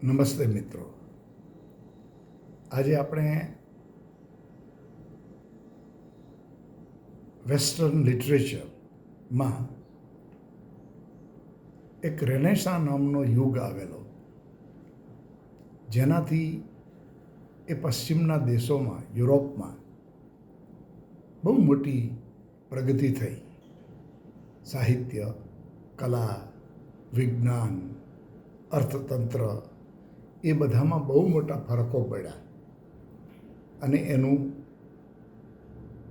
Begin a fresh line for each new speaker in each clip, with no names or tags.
નમસ્તે મિત્રો. આજે આપણે વેસ્ટર્ન લિટરેચરમાં એક રેનેસા નામનો યુગ આવેલો, જેનાથી એ પશ્ચિમના દેશોમાં, યુરોપમાં બહુ મોટી પ્રગતિ થઈ. સાહિત્ય, કલા, વિજ્ઞાન, અર્થતંત્ર એ બધામાં બહુ મોટા ફરકો પડ્યા. અને એનું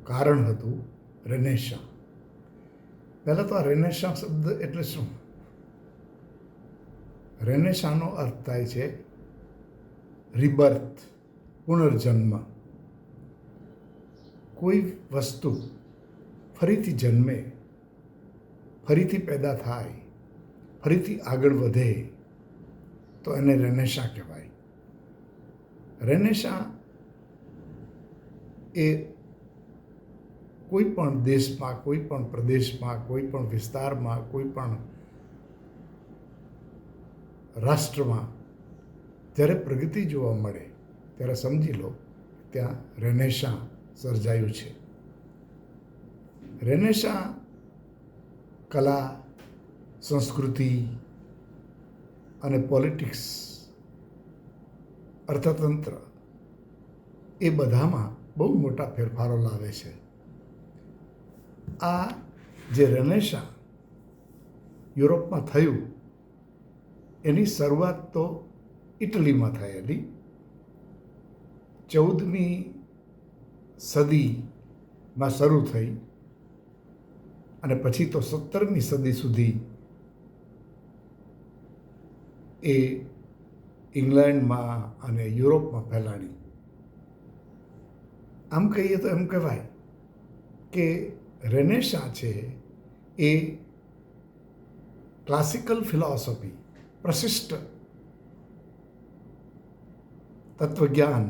કારણ હતું રેનેસા. પહેલાં તો આ રેનેસા શબ્દ એટલે શું? રેનેસાનો અર્થ થાય છે રિબર્થ, પુનર્જન્મ. કોઈ વસ્તુ ફરીથી જન્મે, ફરીથી પેદા થાય, ફરીથી આગળ વધે તો એને રેનેસા કહેવાય. રેનેસા એ કોઈ પણ દેશમાં, કોઈ પણ પ્રદેશમાં, કોઈ પણ વિસ્તારમાં, કોઈ પણ રાષ્ટ્રમાં જ્યારે પ્રગતિ જોવા મળે ત્યારે સમજી લો ત્યાં રેનેસા સર્જાયું છે. રેનેસા કલા, સંસ્કૃતિ અને પોલિટિક્સ, અર્થતંત્ર એ બધામાં બહુ મોટા ફેરફારો લાવે છે. આ જે રેનેસા યુરોપમાં થયું એની શરૂઆત તો ઇટલીમાં થયેલી. 14મી સદીમાં શરૂ થઈ અને પછી તો 17મી સદી સુધી એ ઇંગ્લેન્ડમાં અને યુરોપમાં ફેલાણી. આમ કહીએ તો એમ કહેવાય કે રેનેસા છે એ ક્લાસિકલ ફિલોસોફી, પ્રશિષ્ટ તત્વજ્ઞાન,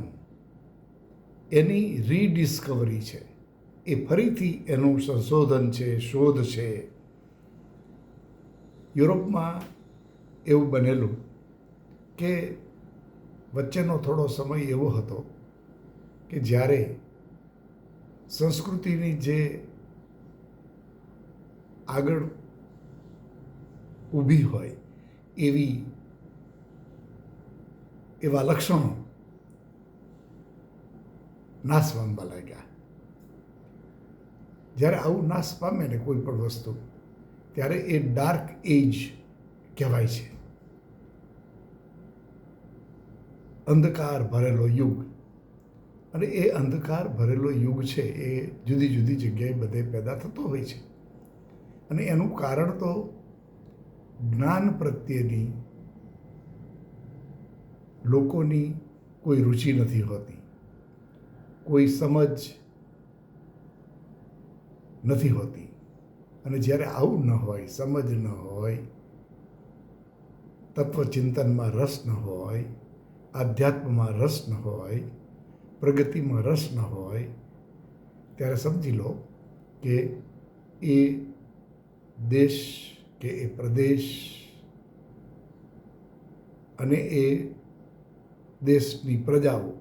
એની રીડિસ્કવરી છે. એ ફરીથી એનું સંશોધન છે, શોધ છે. યુરોપમાં એવું બનેલું કે વચ્ચેનો થોડો સમય એવો હતો કે જ્યારે સંસ્કૃતિની જે આગળ ઊભી હોય એવા લક્ષણો નાશ પામવા લાગ્યા. જ્યારે આવું નાશ પામે ને કોઈ પણ વસ્તુ, ત્યારે એ ડાર્ક એજ કહેવાય છે, અંધકાર ભરેલો યુગ. અને એ અંધકાર ભરેલો યુગ છે એ જુદી જુદી જગ્યાએ બધે પેદા થતો હોય છે. અને એનું કારણ તો જ્ઞાન પ્રત્યેની લોકોની કોઈ રુચિ નથી હોતી, કોઈ સમજ નથી હોતી. અને જ્યારે આવું ન હોય, સમજ ન હોય, તત્વચિંતનમાં રસ ન હોય, આધ્યાત્મમાં રસ ન હોય, પ્રગતિમાં રસ ન હોય, ત્યારે સમજી લો કે એ દેશ કે એ પ્રદેશ અને એ દેશની પ્રજાઓ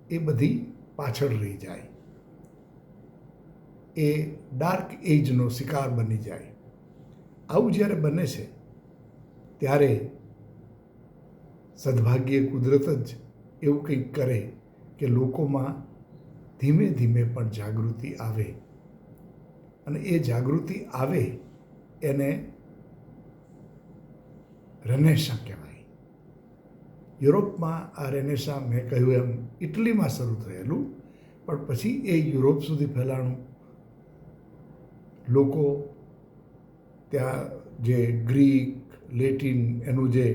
એ બધી પાછળ રહી જાય. એ ડાર્ક એજનો શિકાર બની જાય. આવું જ્યારે બને છે ત્યારે સદભાગ્યે કુદરત જ એવું કંઈક કરે કે લોકોમાં ધીમે ધીમે પણ જાગૃતિ આવે. અને એ જાગૃતિ આવે એને રેનેસા કહેવાય. યુરોપમાં આ રેનેસા, મેં કહ્યું એમ, ઇટલીમાં શરૂ થયેલું, પણ પછી એ યુરોપ સુધી ફેલાણું. લોકો ત્યાં જે ગ્રીક, લેટિન એનું જે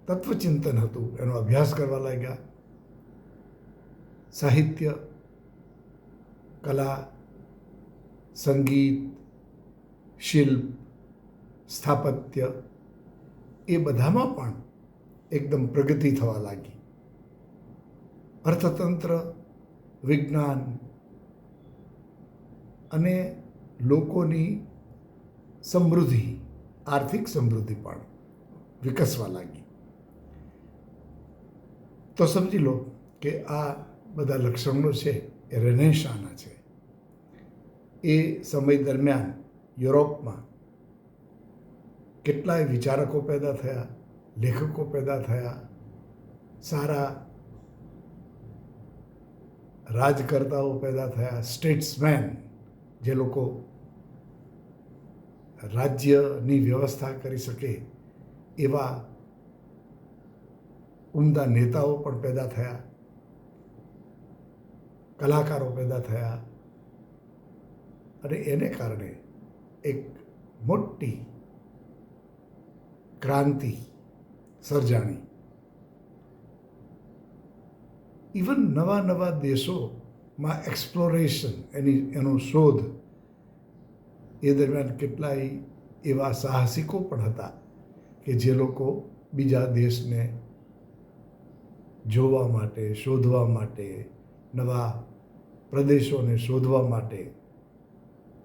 તત્વચિંતન હતું એનો અભ્યાસ કરવા લાગ્યા. સાહિત્ય, કલા, સંગીત, શિલ્પ, સ્થાપત્ય એ બધામાં પણ એકદમ પ્રગતિ થવા લાગી. અર્થતંત્ર, વિજ્ઞાન અને લોકોની સમૃદ્ધિ, આર્થિક સમૃદ્ધિ પણ વિકસવા લાગી. તો સમજી લો કે આ બધા લક્ષણો છે એ રેનેસાના છે. એ સમય દરમિયાન યુરોપમાં કેટલાય વિચારકો પેદા થયા, લેખકો પેદા થયા, સારા રાજકર્તાઓ પેદા થયા, સ્ટેટ્સમેન, જે લોકો રાજ્યની વ્યવસ્થા કરી શકે એવા ઉમદા નેતાઓ પણ પેદા થયા, કલાકારો પેદા થયા, અને એને કારણે એક મોટી ક્રાંતિ સર્જાણી. ઇવન નવા નવા દેશોમાં એક્સપ્લોરેશન, એનો શોધ, એ દરમિયાન કેટલાય એવા સાહસિકો પણ હતા કે જે લોકો બીજા દેશને જોવા માટે, શોધવા માટે, નવા પ્રદેશોને શોધવા માટે,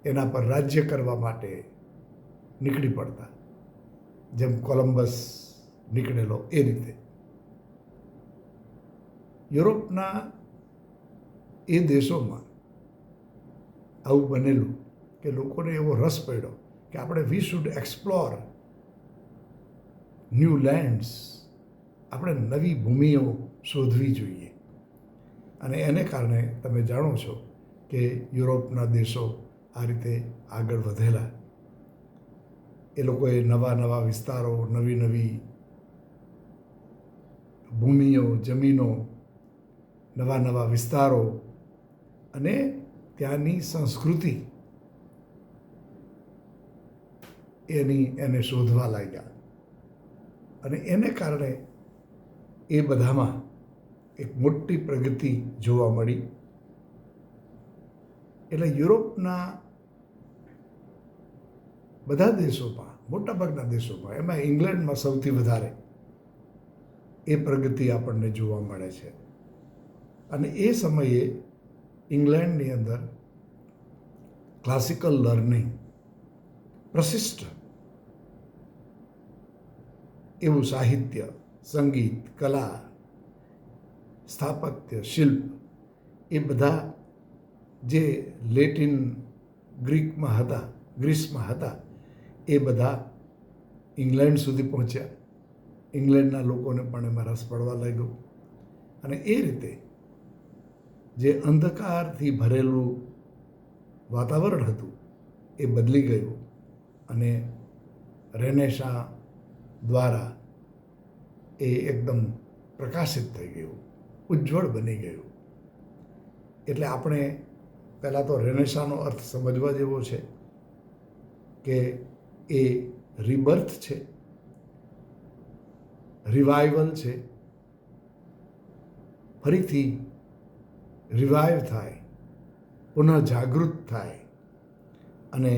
એના પર રાજ્ય કરવા માટે નીકળી પડતા, જેમ કોલમ્બસ નીકળેલો એ રીતે. યુરોપના એ દેશોમાં આવું બનેલું કે લોકોને એવો રસ પડ્યો કે આપણે we should explore new lands, આપણે નવી ભૂમિઓ શોધવી જોઈએ. અને એને કારણે તમે જાણો છો કે યુરોપના દેશો આ રીતે આગળ વધેલા. એ લોકોએ નવા નવા વિસ્તારો, નવી નવી ભૂમિઓ, જમીનો, નવા નવા વિસ્તારો અને ત્યાંની સંસ્કૃતિ એને શોધવા લાગ્યા. અને એને કારણે એ બધામાં એક મોટી પ્રગતિ જોવા મળી. એટલે યુરોપના બધા દેશોમાં, મોટાભાગના દેશોમાં, એમાં ઇંગ્લેન્ડમાં સૌથી વધારે એ પ્રગતિ આપણને જોવા મળે છે. અને એ સમયે ઇંગ્લેન્ડની અંદર ક્લાસિકલ લર્નિંગ પ્રશિષ્ટ એવું સાહિત્ય, સંગીત, કલા, સ્થાપત્ય, શિલ્પ, એ બધા જે લેટિન ગ્રીકમાં હતા, ગ્રીસમાં હતા, એ બધા ઇંગ્લેન્ડ સુધી પહોંચ્યા. ઇંગ્લેન્ડના લોકોને પણ એમાં રસ પડવા લાગ્યો. અને એ રીતે જે અંધકારથી ભરેલું વાતાવરણ હતું એ બદલી ગયું અને રેનેસાં દ્વારા એ એકદમ પ્રકાશિત થઈ ગયું, ઉજ્જવળ બની ગયું. એટલે આપણે પહેલાં તો રેનેસાંનો અર્થ સમજવા જેવો છે કે એ રિબર્થ છે, રિવાઇવલ છે, ફરીથી રિવાઇવ થાય, પુનઃ જાગૃત થાય અને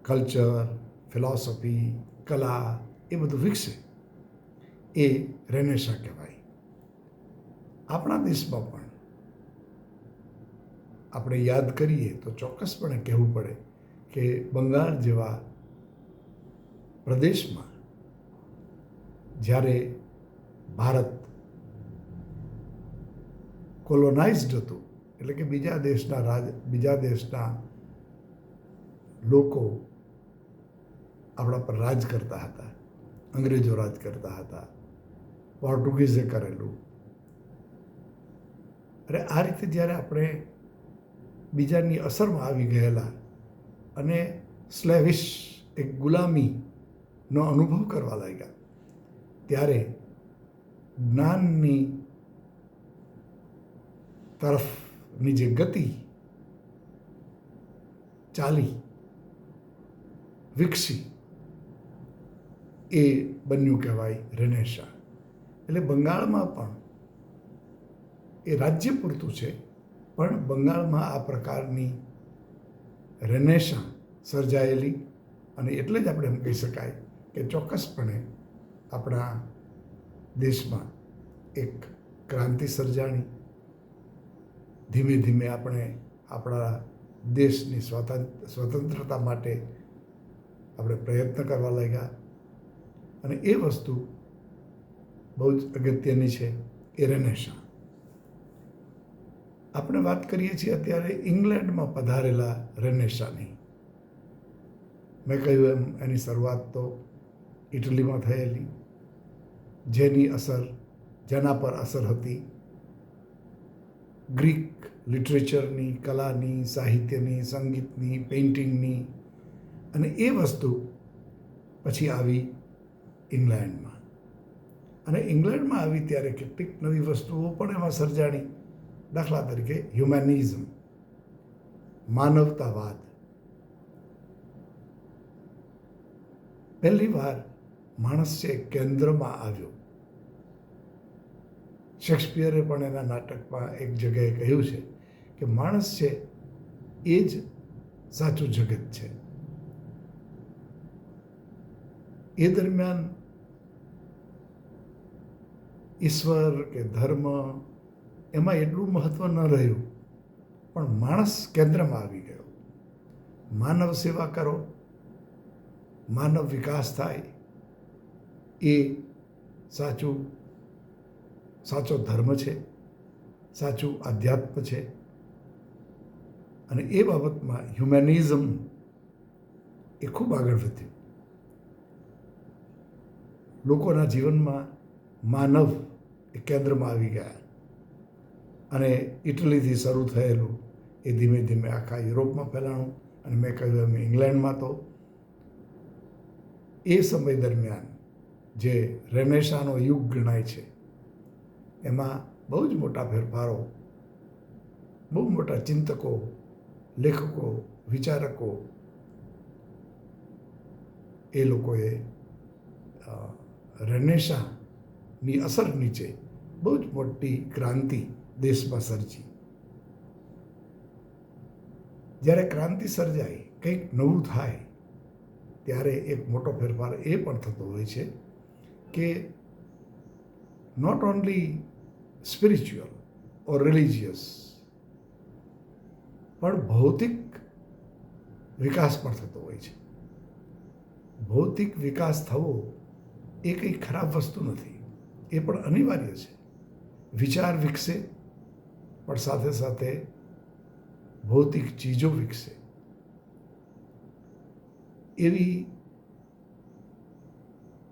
કલ્ચર, ફિલોસોફી, કલા એ બધું વિકસે, એ રેનેસાં કહેવાય. આપણા દેશમાં પણ આપણે યાદ કરીએ તો ચોક્કસપણે કહેવું પડે કે બંગાળ જેવા પ્રદેશમાં જ્યારે ભારત કોલોનાઇઝડ હતું, એટલે કે બીજા દેશના લોકો આપણા પર રાજ કરતા હતા, અંગ્રેજો રાજ કરતા હતા, પોર્ટુગીઝે કરેલું. અને આ રીતે જ્યારે આપણે બીજાની અસરમાં આવી ગયેલા અને સ્લેવિશ એક ગુલામીનો અનુભવ કરવા લાગ્યા, ત્યારે જ્ઞાનની તરફની જે ગતિ ચાલી, વિકસી, એ બન્યું કહેવાય રેનેસાં. એટલે બંગાળમાં પણ એ રાજ્ય પૂરતું છે, પણ બંગાળમાં આ પ્રકારની રેનેસાં સર્જાયેલી. અને એટલે જ આપણે એમ કહી શકાય કે ચોક્કસપણે આપણા દેશમાં એક ક્રાંતિ સર્જાણી. ધીમે ધીમે આપણે આપણા દેશની સ્વતંત્રતા માટે આપણે પ્રયત્ન કરવા લાગ્યા. અને એ વસ્તુ બહુ જ અગત્યની છે એ રેનેસાં. આપણે વાત કરીએ છીએ અત્યારે ઇંગ્લેન્ડમાં પધારેલા રેનેસાંની. મેં કહ્યું એમ એની શરૂઆત તો ઇટલીમાં થયેલી, જેના પર અસર હતી ગ્રીક લિટરેચરની, કલાની, સાહિત્યની, સંગીતની, પેઇન્ટિંગની, અને એ વસ્તુ પછી આવી ઇંગ્લેન્ડમાં. અને ઇંગ્લેન્ડમાં આવી ત્યારે કેટલીક નવી વસ્તુઓ પણ એમાં સર્જાણી. દાખલા તરીકે હ્યુમેનિઝમ, માનવતાવાદ. પહેલી વાર માણસ છે કેન્દ્રમાં આવ્યો. શેક્સપિયરે પણ એના નાટકમાં એક જગ્યાએ કહ્યું છે કે માણસ છે એ જ સાચું જગત છે. એ દરમિયાન ઈશ્વર કે ધર્મ એમાં એટલું મહત્વ ન રહ્યું, પણ માણસ કેન્દ્રમાં આવી ગયો. માનવ સેવા કરો, માનવ વિકાસ થાય, એ સાચો ધર્મ છે, સાચું આધ્યાત્મ છે. અને એ બાબતમાં હ્યુમેનિઝમ એ ખૂબ આગળ વધ્યું. લોકોના જીવનમાં માનવ એ કેન્દ્રમાં આવી ગયા. અને ઇટલીથી શરૂ થયેલું એ ધીમે ધીમે આખા યુરોપમાં ફેલાણું. અને મેં કહ્યું એમ ઇંગ્લેન્ડમાં તો એ સમય દરમિયાન જે રેનેસાંનો યુગ ગણાય છે, એમાં બહુ જ મોટા ફેરફારો, બહુ મોટા ચિંતકો, લેખકો, વિચારકો એ લોકોએ રેનેસાંની અસર નીચે બહુ જ મોટી ક્રાંતિ દેશમાં સર્જી. જ્યારે ક્રાંતિ સર્જાય, કંઈક નવું થાય, ત્યારે એક મોટો ફેરફાર એ પણ થતો હોય છે કે not only spiritual or religious, પણ ભૌતિક વિકાસ પણ થતો હોય છે. ભૌતિક વિકાસ થવો એ કંઈ ખરાબ વસ્તુ નથી, એ પણ અનિવાર્ય છે. વિચાર વિકસે, પણ સાથે સાથે ભૌતિક ચીજો વિકસે. એવી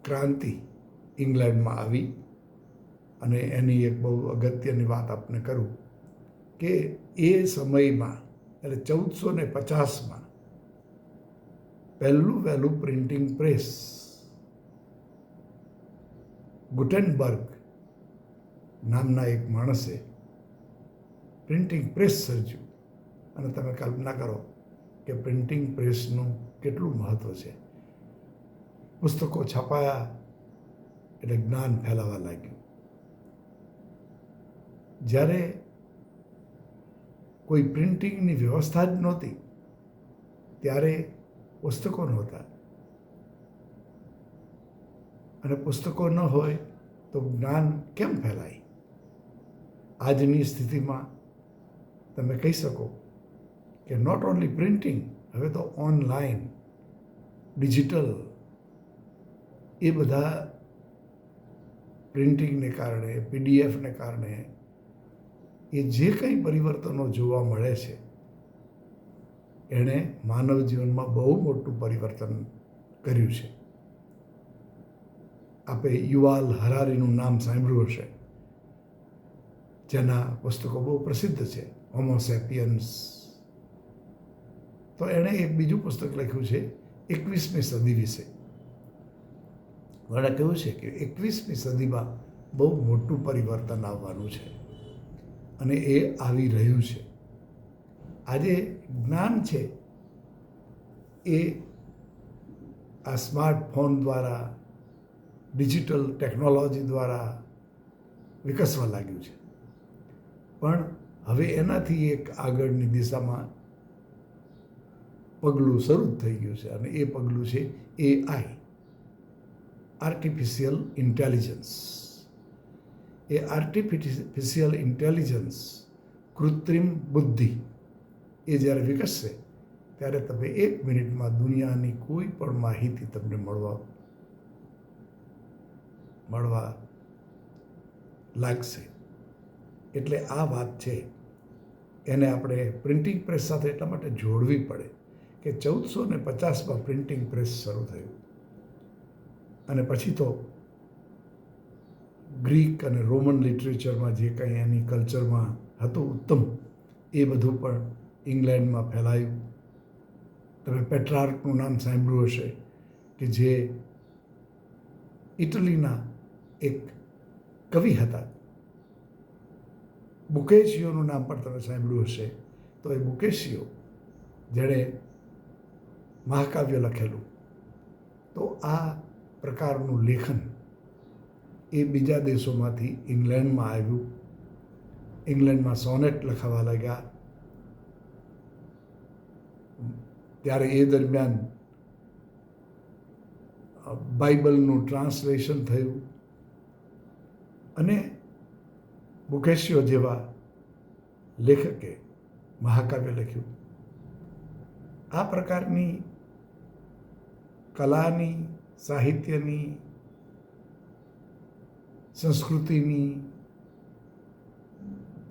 ક્રાંતિ ઇંગ્લેન્ડમાં આવી. અને એની એક બહુ અગત્યની વાત આપને કરું કે એ સમયમાં એટલે 1450માં વહેલું પ્રિન્ટિંગ પ્રેસ ગુટેનબર્ગ નામના એક માણસે પ્રિન્ટિંગ પ્રેસ સર્જ્યું. અને તમે કલ્પના કરો કે પ્રિન્ટિંગ પ્રેસનું કેટલું મહત્ત્વ છે. પુસ્તકો છપાયા એટલે જ્ઞાન ફેલાવા લાગ્યું. જ્યારે કોઈ પ્રિન્ટિંગની વ્યવસ્થા જ નહોતી, ત્યારે પુસ્તકો નહોતા. અને પુસ્તકો ન હોય તો જ્ઞાન કેમ ફેલાય? આજની સ્થિતિમાં તમે કહી શકો કે નોટ ઓનલી પ્રિન્ટિંગ, હવે તો ઓનલાઈન, ડિજિટલ, એ બધા પ્રિન્ટિંગને કારણે, પીડીએફને કારણે એ જે કંઈ પરિવર્તનો જોવા મળે છે, એણે માનવ જીવનમાં બહુ મોટું પરિવર્તન કર્યું છે. આપણે યુવાલ હરારીનું નામ સાંભળ્યું હશે, જેના પુસ્તકો બહુ પ્રસિદ્ધ છે, હોમો સેપિયન્સ. તો એણે એક બીજું પુસ્તક લખ્યું છે 21મી સદી વિશે. એણે કહ્યું છે કે 21મી સદીમાં બહુ મોટું પરિવર્તન આવવાનું છે, અને એ આવી રહ્યું છે. આજે જ્ઞાન છે એ આ સ્માર્ટફોન દ્વારા, ડિજિટલ ટેકનોલોજી દ્વારા વિકસવા લાગ્યું છે. પણ હવે એનાથી એક આગળની દિશામાં પગલું શરૂ થઈ ગયું છે, અને એ પગલું છે AI, આર્ટિફિશિયલ ઇન્ટેલિજન્સ. એ આર્ટિફિશિયલ ઇન્ટેલિજન્સ, કૃત્રિમ બુદ્ધિ, એ જ્યારે વિકસશે ત્યારે તમે 1 મિનિટમાં દુનિયાની કોઈ પણ માહિતી તમને મળવા લાગશે. એટલે આ વાત છે એને આપણે પ્રિન્ટિંગ પ્રેસ સાથે એટલા માટે જોડવી પડે કે 1450માં પ્રિન્ટિંગ પ્રેસ શરૂ થયું અને પછી તો ગ્રીક અને રોમન લિટરેચરમાં જે કંઈ એની કલ્ચરમાં હતું ઉત્તમ એ બધું પણ ઇંગ્લેન્ડમાં ફેલાયું. તમે પેટ્રાર્કનું નામ સાંભળ્યું હશે કે જે ઇટલીના એક કવિ હતા. બુકેશિયોનું નામ પણ તમે સાંભળ્યું હશે. તો એ બુકેશિયો જેણે મહાકાવ્ય લખેલું, તો આ પ્રકારનું લેખન એ બીજા દેશોમાંથી ઇંગ્લેન્ડમાં આવ્યું. ઇંગ્લેન્ડમાં સોનેટ લખાવા લાગ્યા. ત્યારે એ દરમિયાન બાઇબલનું ટ્રાન્સલેશન થયું અને બુકેશિયો જેવા લેખકે મહાકાવ્ય લખ્યું. આ પ્રકારની કલાની, સાહિત્યની, સંસ્કૃતિની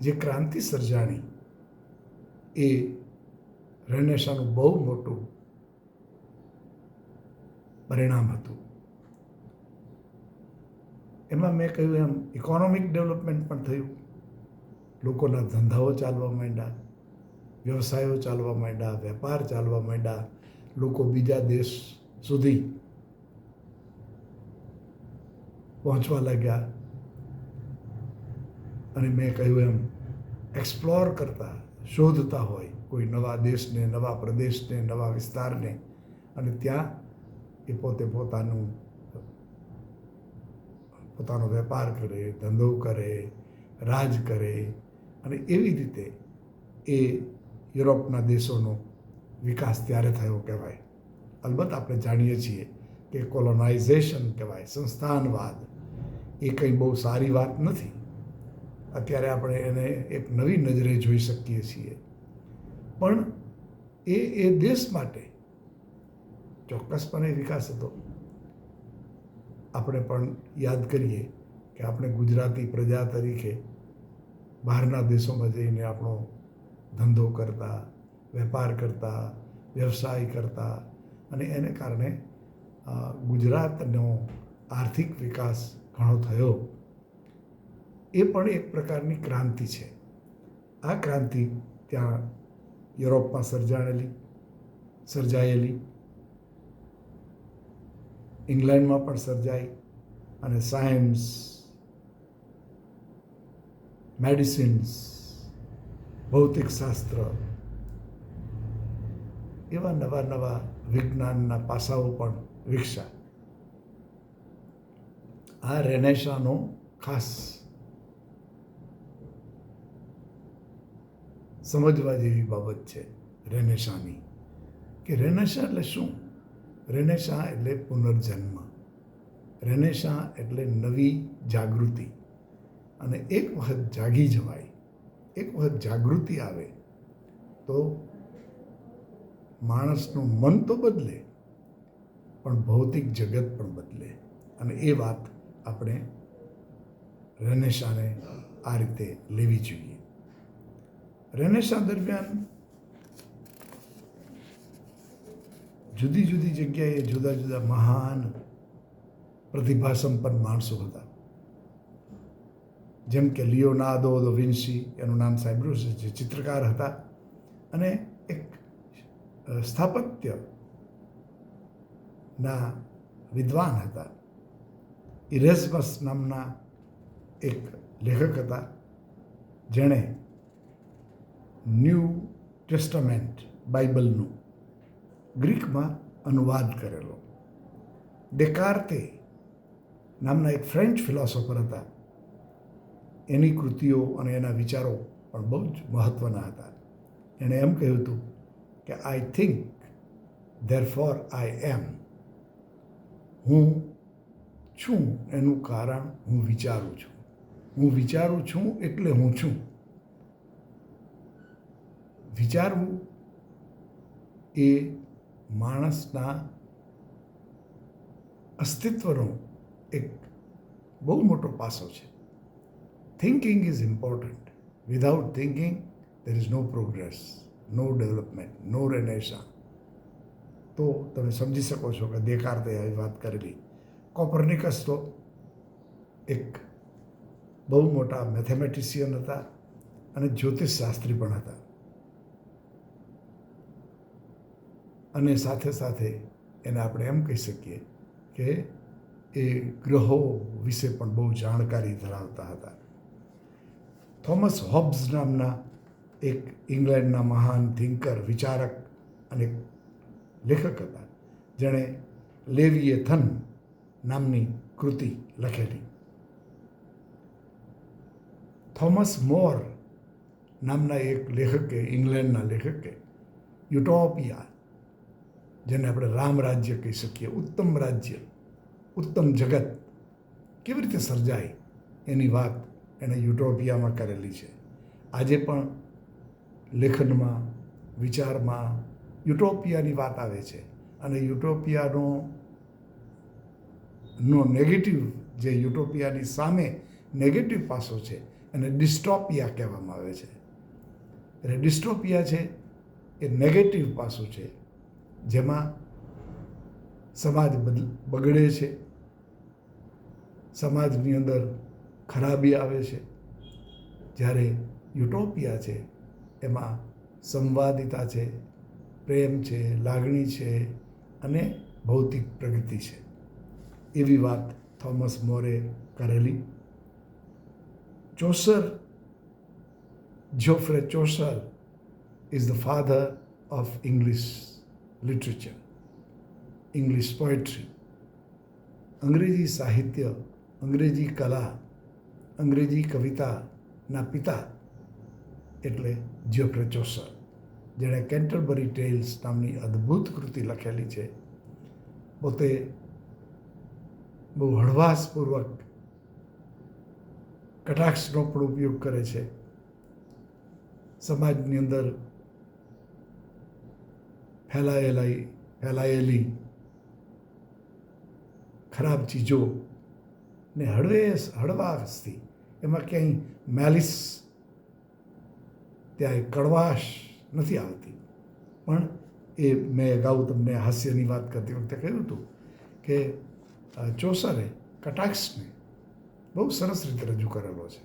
જે ક્રાંતિ સર્જાણી એ રેનેસાંસનું બહુ મોટું પરિણામ હતું. એમાં મેં કહ્યું એમ ઇકોનોમિક ડેવલપમેન્ટ પણ થયું. લોકોના ધંધાઓ ચાલવા માંડ્યા, વ્યવસાયો ચાલવા માંડ્યા, વેપાર ચાલવા માંડ્યા. લોકો બીજા દેશ સુધી પહોંચવા લાગ્યા અને મેં કહ્યું એમ એક્સપ્લોર કરતા, શોધતા હોય કોઈ નવા દેશને, નવા પ્રદેશને, નવા વિસ્તારને, અને ત્યાં એ પોતે પોતાનો વેપાર કરે, ધંધો કરે, રાજ કરે અને એવી રીતે એ યુરોપના દેશોનો વિકાસ ત્યારે થયો કહેવાય. અલબત્ત આપણે જાણીએ છીએ કે કોલોનાઇઝેશન કહેવાય, સંસ્થાનવાદ, એ કંઈ બહુ સારી વાત નથી. અત્યારે આપણે એને એક નવી નજરે જોઈ શકીએ છીએ. પણ એ દેશ માટે ચોક્કસપણે વિકાસ હતો. આપણે પણ યાદ કરીએ કે આપણે ગુજરાતી પ્રજા તરીકે બહારના દેશોમાં જઈને આપણો ધંધો કરતા, વેપાર કરતા, વ્યવસાય કરતા અને એને કારણે ગુજરાતનો આર્થિક વિકાસ ઘણો થયો. એ પણ એક પ્રકારની ક્રાંતિ છે. આ ક્રાંતિ ત્યાં યુરોપમાં સર્જાયેલી, ઇંગ્લેન્ડમાં પણ સર્જાઈ અને સાયન્સ, મેડિસિન્સ, ભૌતિક શાસ્ત્ર એવા નવા નવા વિજ્ઞાનના પાસાઓ પણ વિકસ્યા. આ રેનેસાંસનો ખાસ સમજવા જેવી બાબત છે રેનેસાંસની, કે રેનેસાં એટલે શું? રેનેસાં એટલે પુનર્જન્મ. રેનેસાં એટલે નવી જાગૃતિ. અને એક વખત જાગી જવાય, એક વખત જાગૃતિ આવે તો માણસનું મન તો બદલે પણ ભૌતિક જગત પણ બદલે. અને એ વાત આપણે રેનેસાંને આ રીતે લેવી જોઈએ. રેનેસાં દરમિયાન જુદી જુદી જગ્યાએ જુદા જુદા મહાન પ્રતિભાસંપન્ન માણસો હતા. જેમ કે લિયોનાર્દો દ વિન્સી, એનું નામ સાંભળ્યું છે, જે ચિત્રકાર હતા અને એક સ્થાપત્યના વિદ્વાન હતા. ઇરેસ્મસ નામના એક લેખક હતા જેણે ન્યૂ ટેસ્ટામેન્ટ બાઇબલનું ગ્રીકમાં અનુવાદ કરેલો. ડેકાર્તે નામના એક ફ્રેન્ચ ફિલોસોફર હતા. એની કૃતિઓ અને એના વિચારો પણ બહુ જ મહત્ત્વના હતા. એણે એમ કહ્યું હતું કે આઈ થિંક ધેરફોર આઈ એમ. હું છું એનું કારણ હું વિચારું છું. હું વિચારું છું એટલે હું છું. વિચારવું એ માણસના અસ્તિત્વનો એક બહુ મોટો પાસો છે. Thinking is important. Without thinking there is no progress, no development, no renaissance. તો તમે સમજી શકો છો કે દેકાર્તે આવી વાત કરેલી. કોપરનિકસ તો એક બહુ મોટા મેથેમેટિશિયન હતા અને જ્યોતિષશાસ્ત્રી પણ હતા. અને સાથે સાથે એને આપણે એમ કહી શકીએ કે એ ગ્રહો વિશે પણ બહુ જાણકારી ધરાવતા હતા. થોમસ હોબ્સ નામના એક ઇંગ્લેન્ડના મહાન થિંકર, વિચારક અને લેખક હતા, જેણે લેવિએથન નામની કૃતિ લખેલી. થોમસ મોર નામના એક લેખકે, ઇંગ્લેન્ડના લેખકે યુટોપિયા, જેને આપણે રામ રાજ્ય કહી શકીએ, ઉત્તમ રાજ્ય, ઉત્તમ જગત કેવી રીતે સર્જાય એની વાત એણે યુટોપિયામાં કરેલી છે. આજે પણ લેખનમાં, વિચારમાં યુટોપિયાની વાત આવે છે. અને યુટોપિયાનો નેગેટિવ, જે યુટોપિયાની સામે નેગેટિવ પાસો છે એને ડિસ્ટોપિયા કહેવામાં આવે છે. એટલે ડિસ્ટોપિયા છે એ નેગેટિવ પાસું છે, જેમાં સમાજ બગડે છે, સમાજની અંદર ખરાબી આવે છે. જ્યારે યુટોપિયા છે એમાં સંવાદિતા છે, પ્રેમ છે, લાગણી છે અને ભૌતિક પ્રગતિ છે. એવી વાત થોમસ મોરે કરેલી. ચોસર, જોફ્રે ચોસર is the father of English literature, English poetry. અંગ્રેજી સાહિત્ય, અંગ્રેજી કલા, અંગ્રેજી કવિતાના પિતા એટલે જોફ્રે ચોસર, જેણે કેન્ટરબરી ટેલ્સ નામની અદ્ભુત કૃતિ લખેલી છે. પોતે બહુ હળવાશપૂર્વક કટાક્ષનો પણ ઉપયોગ કરે છે. સમાજની અંદર ફેલાયેલી ખરાબ ચીજો ને હળવાશથી, એમાં ક્યાંય મેલિસ, ત્યાં કડવાશ નથી આવતી. પણ એ મેં અગાઉ તમને હાસ્યની વાત કરતી વખતે કહ્યું હતું કે ચોસરે કટાક્ષને બહુ સરસ રીતે રજૂ કરેલો છે.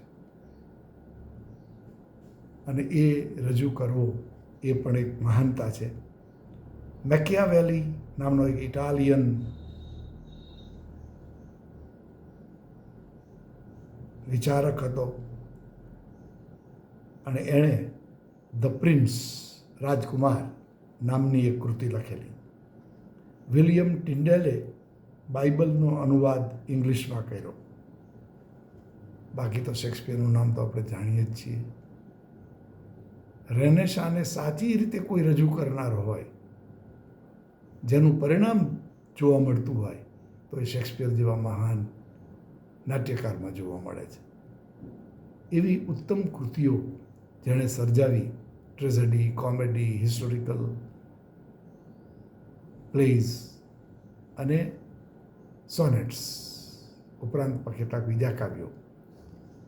અને એ રજૂ કરવો એ પણ એક મહાનતા છે. મેકિયાવેલી નામનો એક ઇટાલિયન વિચારક હતો અને એણે ધ પ્રિન્સ, રાજકુમાર નામની એક કૃતિ લખેલી. વિલિયમ ટિન્ડેલે બાઇબલનો અનુવાદ ઇંગ્લિશમાં કર્યો. બાકી તો શેક્સપિયરનું નામ તો આપણે જાણીએ જ છીએ. રેનેસાને સાચી રીતે કોઈ રજૂ કરનાર હોય, જેનું પરિણામ જોવા મળતું હોય, તો એ શેક્સપિયર જેવા મહાન નાટ્યકારમાં જોવા મળે છે. એવી ઉત્તમ કૃતિઓ જેણે સર્જાવી, ટ્રેજેડી, કોમેડી, હિસ્ટોરિકલ પ્લેઝ અને સોનેટ્સ ઉપરાંત પણ કેટલાક બીજા કાવ્યો.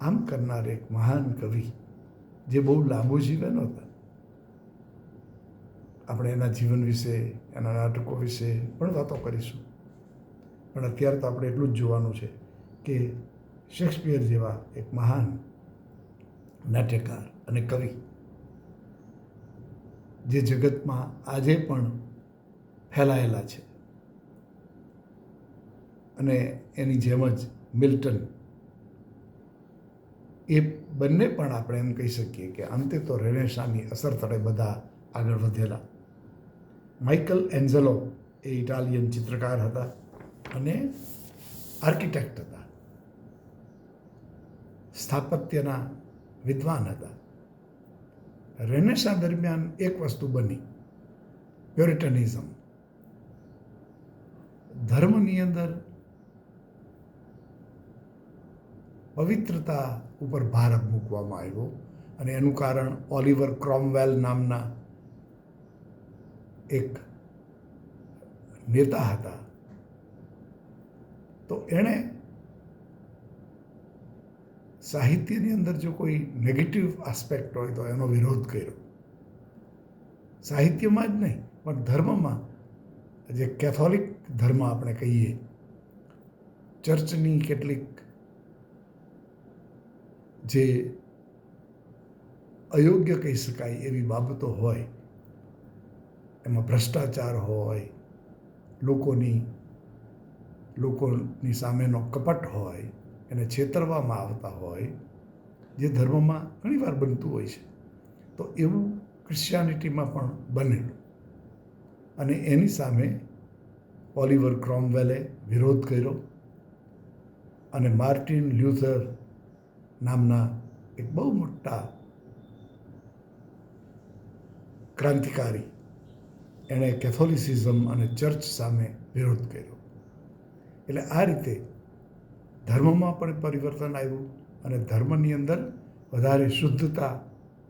આમ કરનાર એક મહાન કવિ, જે બહુ લાંબુ જીવન હતા. આપણે એના જીવન વિશે, એના નાટકો વિશે પણ વાતો કરીશું. પણ અત્યારે તો આપણે એટલું જ જોવાનું છે કે શેક્સપિયર જેવા એક મહાન નાટ્યકાર અને કવિ, જે જગતમાં આજે પણ ફેલાયેલા છે. અને એની જેમ જ મિલ્ટન, એ બંને પણ આપણે એમ કહી શકીએ કે અંતે તો રેનેસાની અસર તળે બધા આગળ વધેલા. માઇકલ એન્ઝેલો એ ઇટાલિયન ચિત્રકાર હતા અને આર્કિટેક્ટ હતા, સ્થાપત્યના વિદ્વાન હતા. રેનેસા દરમિયાન એક વસ્તુ બની, પ્યોરિટનિઝમ. ધર્મની અંદર પવિત્રતા ઉપર ભાર મૂકવામાં આવ્યો અને એનું કારણ ઓલિવર ક્રોમવેલ નામના એક નેતા હતા. તો એણે સાહિત્યની અંદર જો કોઈ નેગેટિવ આસ્પેક્ટ હોય તો એનો વિરોધ કર્યો. સાહિત્યમાં જ નહીં પણ ધર્મમાં, જે કેથોલિક ધર્મ આપણે કહીએ, ચર્ચની કેટલીક જે અયોગ્ય કહી શકાય એવી બાબતો હોય, એમાં ભ્રષ્ટાચાર હોય, લોકોની સામેનો કપટ હોય, એને છેતરવામાં આવતા હોય, જે ધર્મમાં ઘણીવાર બનતું હોય છે, તો એવું ક્રિશ્ચિયાનિટીમાં પણ બનેલું. અને એની સામે ઓલિવર ક્રોમવેલે વિરોધ કર્યો અને માર્ટિન લ્યુથર નામના એક બહુ મોટા ક્રાંતિકારી, એણે કેથોલિસિઝમ અને ચર્ચ સામે વિરોધ કર્યો. એટલે આ રીતે ધર્મમાં પણ પરિવર્તન આવ્યું અને ધર્મની અંદર વધારે શુદ્ધતા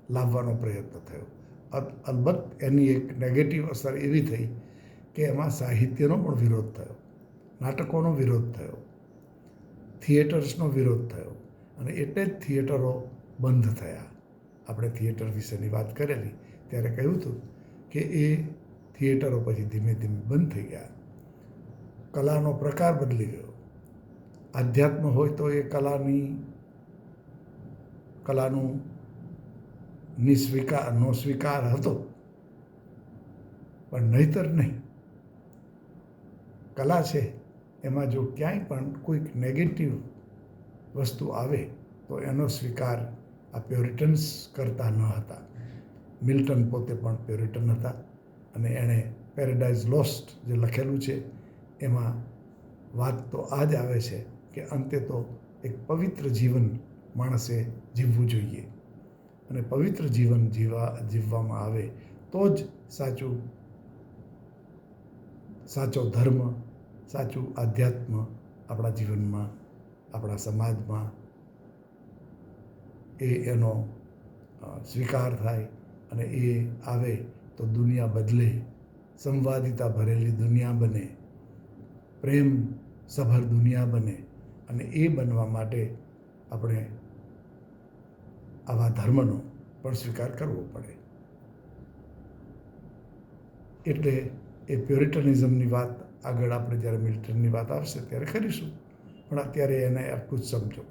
લાવવાનો પ્રયત્ન થયો. અલબત્ત એની એક નેગેટિવ અસર એવી થઈ કે એમાં સાહિત્યનો પણ વિરોધ થયો, નાટકોનો વિરોધ થયો, થિયેટર્સનો વિરોધ થયો અને એટલે જ થિયેટરો બંધ થયા. આપણે થિયેટર વિશેની વાત કરેલી ત્યારે કહ્યું હતું કે એ થિયેટરો પછી ધીમે ધીમે બંધ થઈ ગયા. કલાનો પ્રકાર બદલી ગયો. આધ્યાત્મ હોય તો એ કલાનું નો સ્વીકાર હતો, પણ નહીતર નહીં. કલા છે એમાં જો ક્યાંય પણ કોઈક નેગેટિવ વસ્તુ આવે તો એનો સ્વીકાર આ પ્યોરિટન્સ કરતા ન હતા. મિલ્ટન પોતે પણ પ્યોરિટન હતા અને એણે પેરેડાઇઝ લોસ્ટ જે લખેલું છે એમાં વાત તો આ જ આવે છે કે અંતે તો એક પવિત્ર જીવન માણસે જીવવું જોઈએ અને પવિત્ર જીવન જીવવામાં આવે તો જ સાચો ધર્મ, સાચું આધ્યાત્મ આપણા જીવનમાં, આપણા સમાજમાં એનો સ્વીકાર થાય અને એ આવે તો દુનિયા બદલે, સંવાદિતા ભરેલી દુનિયા બને, પ્રેમ સભર દુનિયા બને. અને એ બનવા માટે આપણે આવા ધર્મનો પણ સ્વીકાર કરવો પડે. એટલે એ પ્યોરિટનિઝમની વાત આગળ આપણે જ્યારે મિલ્ટનની વાત આવશે ત્યારે કરીશું, પણ અત્યારે એને આટલું જ સમજો.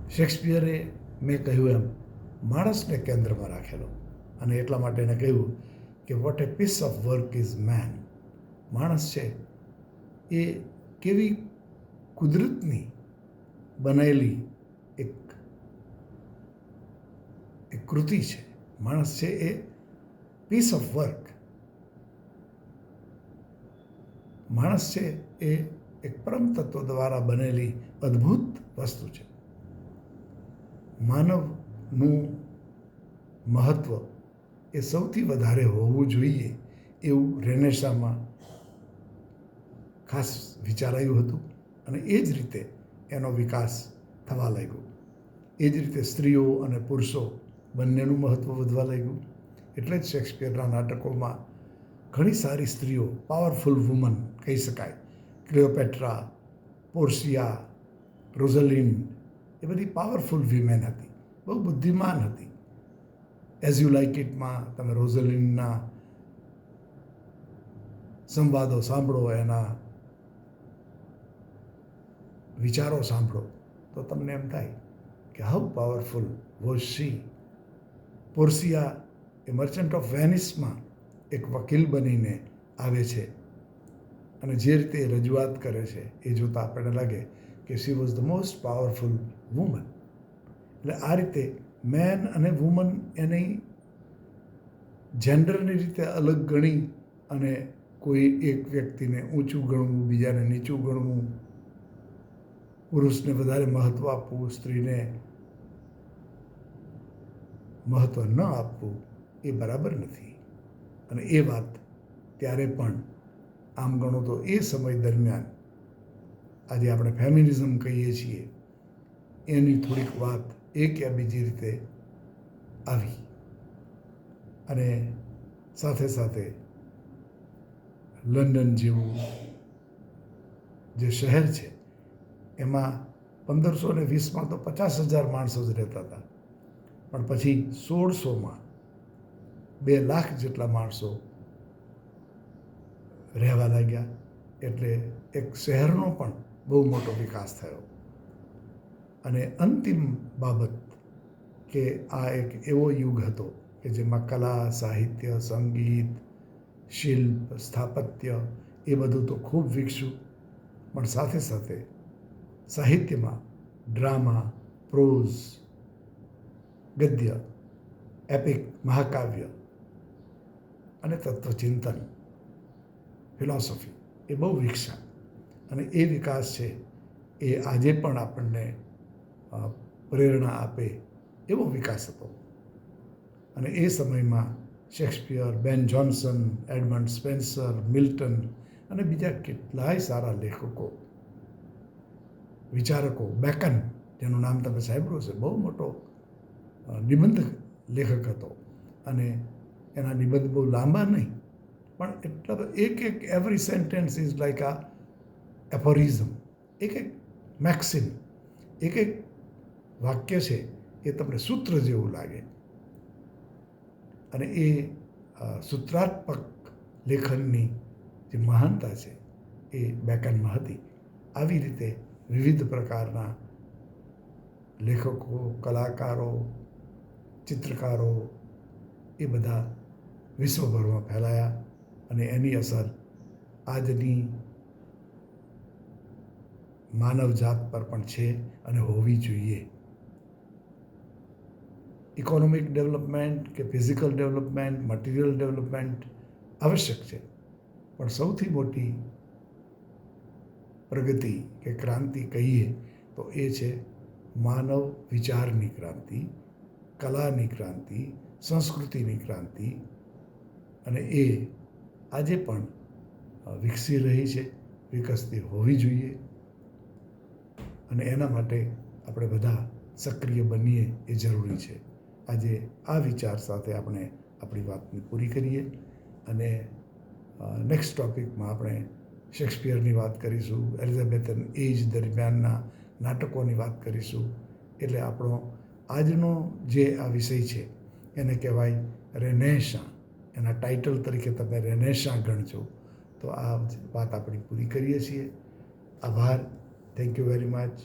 શેક્સપિયરે, મેં કહ્યું એમ, માણસને કેન્દ્રમાં રાખેલો અને એટલા માટે એને કહ્યું કે what a piece of work is man. માણસ છે એ કેવી કુદરતની બનાવેલી એક કૃતિ છે. માણસ છે એ પીસ ઓફ વર્ક. માણસ છે એ એક પરમ તત્વ દ્વારા બનેલી અદ્ભુત વસ્તુ છે. માનવનું મહત્વ એ સૌથી વધારે હોવું જોઈએ એવું રેનેસામાં ખાસ વિચારાયું હતું અને એ જ રીતે એનો વિકાસ થવા લાગ્યો. એ જ રીતે સ્ત્રીઓ અને પુરુષો બંનેનું મહત્ત્વ વધવા લાગ્યું. એટલે જ શેક્સપિયરના નાટકોમાં ઘણી સારી સ્ત્રીઓ, પાવરફુલ વુમન કહી શકાય, ક્લિયોપેટ્રા, પોર્સિયા, રોઝલિન્ડ, એ બધી પાવરફુલ વિમેન હતી, બહુ બુદ્ધિમાન હતી. એઝ યુ લાઇક ઇટમાં તમે રોઝલિન્ડના સંવાદો સાંભળો, એના વિચારો સાંભળો તો તમને એમ થાય કે how powerful was she. Portia એ મર્ચન્ટ ઓફ વેનિસમાં એક વકીલ બનીને આવે છે અને જે રીતે રજૂઆત કરે છે એ જોતાં આપણને લાગે કે she was the most powerful woman. એટલે આ રીતે મેન અને વુમન એની જેન્ડરની રીતે અલગ ગણી અને કોઈ એક વ્યક્તિને ઊંચું ગણવું, બીજાને નીચું ગણવું, પુરુષને વધારે મહત્ત્વ આપવું, સ્ત્રીને મહત્ત્વ ન આપવું એ બરાબર નથી. અને એ વાત ત્યારે પણ, આમ ગણો તો એ સમય દરમિયાન, આજે આપણે ફેમિનિઝમ કહીએ છીએ, એની થોડીક વાત એક યા બીજી રીતે આવી. અને સાથે સાથે લંડન જેવું જે શહેર છે એમાં 1520માં તો 50,000 માણસો જ રહેતા હતા, પણ પછી 1600માં 2,00,000 જેટલા માણસો રહેવા લાગ્યા. એટલે એક શહેરનો પણ બહુ મોટો વિકાસ થયો. અને અંતિમ બાબત કે આ એક એવો યુગ હતો કે જેમાં કલા, સાહિત્ય, સંગીત, શિલ્પ, સ્થાપત્ય એ બધું તો ખૂબ વિકસ્યું, પણ સાથે સાથે સાહિત્યમાં ડ્રામા, પ્રોઝ, ગદ્ય, એપિક, મહાકાવ્ય અને તત્વચિંતન, ફિલોસોફી એ બહુ વિકસ્યા. અને એ વિકાસ છે એ આજે પણ આપણને પ્રેરણા આપે એવો વિકાસ હતો. અને એ સમયમાં શેક્સપિયર, બેન જોન્સન, એડમંડ સ્પેન્સર, મિલ્ટન અને બીજા કેટલાય સારા લેખકો, વિચારકો, બેકન જેનું નામ તમે સાંભળ્યું છે, બહુ મોટો નિબંધ લેખક હતો. અને એના નિબંધ બહુ લાંબા નહીં, પણ એટલા એક એવરી સેન્ટેન્સ ઇઝ લાઈક આ એફોરિઝમ, એક મેક્સિમ, એક વાક્ય છે એ તમને સૂત્ર જેવું લાગે. અને એ સૂત્રાત્મક લેખનની જે મહાનતા છે એ બેકનમાં હતી. આવી રીતે વિવિધ પ્રકારના લેખકો, કલાકારો, ચિત્રકારો એ બધા વિશ્વભરમાં ફેલાયા. અને એની અસર આજની માનવજાત પર પણ છે અને હોવી જોઈએ. ઇકોનોમિક ડેવલપમેન્ટ કે ફિઝિકલ ડેવલપમેન્ટ, મટીરિયલ ડેવલપમેન્ટ આવશ્યક છે, પણ સૌથી મોટી પ્રગતિ કે ક્રાંતિ કહીએ તો એ છે માનવ વિચારની ક્રાંતિ, કલાની ક્રાંતિ, સંસ્કૃતિની ક્રાંતિ. અને એ આજે પણ વિકસી રહી છે, વિકસતી હોવી જોઈએ. અને એના માટે આપણે બધા સક્રિય બનીએ એ જરૂરી છે. આજે આ વિચાર સાથે આપણે આપણી વાતને પૂરી કરીએ. અને નેક્સ્ટ ટૉપિકમાં આપણે શેક્સપિયરની વાત કરીશું, એલિઝાબેથન એજ દરમિયાનના નાટકોની વાત કરીશું. એટલે આપણો આજનો જે આ વિષય છે એને કહેવાય રેનેસાં. એના ટાઇટલ તરીકે તમે રેનેસાં ગણજો. તો આ વાત આપણી પૂરી કરીએ છીએ. આભાર. Thank you very much.